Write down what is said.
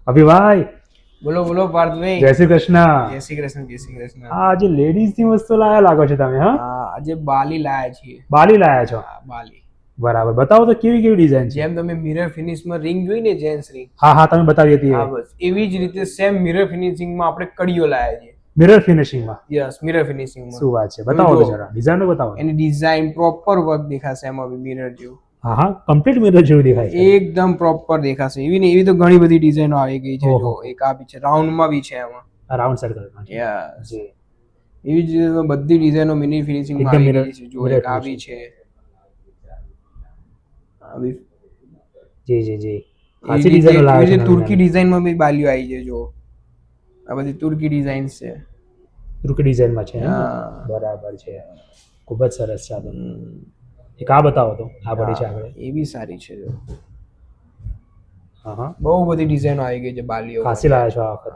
અભિભાઈ બોલો બોલો પાર્થભાઈ. જય શ્રી કૃષ્ણ. જય શ્રી કૃષ્ણ, જય શ્રી કૃષ્ણ. આ આજે લેડીઝ ની વસ્તુ લાયા લાગો છો તમે. હા, આજે બાલી લાયા છીએ. બાલી લાયા છો? હા, બાલી. બરાબર, બતાવો તો કેવી કેવી ડિઝાઇન છે. જેમ તમે મિરર ફિનિશમાં રિંગ જોઈ ને, જેન્ટ્સ રિંગ, હા હા, તમે બતાવી હતી. હા બસ એવી જ રીતે સેમ મિરર ફિનિશિંગમાં આપણે કડીઓ લાયા છીએ. મિરર ફિનિશિંગમાં? યસ, મિરર ફિનિશિંગમાં. શું વાત છે, બતાવો તો જરા ડિઝાઇન બતાવો. એની ડિઝાઇન પ્રોપર વર્ક દેખાશે એમાં બી મિરર જેવું. હા હા, કમ્પ્લીટ મિરર જેવું દેખાય છે. એકદમ પ્રોપર દેખાશે. એવી ને એવી તો ઘણી બધી ડિઝાઇનો આવી ગઈ છે. જો એક આ બી છે, રાઉન્ડમાં બી છે એમાં. રાઉન્ડ સર્કલમાં. યસ, જી. એવી જ રીતે બધી ડિઝાઇનો મિની ફિનિશિંગમાં આવી ગઈ છે. જો એક આ બી છે. જી જી જી. આછી ડિઝાઇનો લાવ્યા છે. તુર્કી ડિઝાઇનમાં બી બાલીઓ આવી છે. જો આ બધી તુર્કી ડિઝાઇન્સ છે. તુર્કી ડિઝાઇનમાં છે. હા, બરાબર છે. ખૂબ જ સરસ છે. એક આ બતાવો તો. આ બધી છે આગળ. એ બી સારી છે. જો હા હા, બહુ બધી ડિઝાઇનો આવી ગઈ છે બાલીઓ. ખાસી લાવ્યા છો આ વખતે.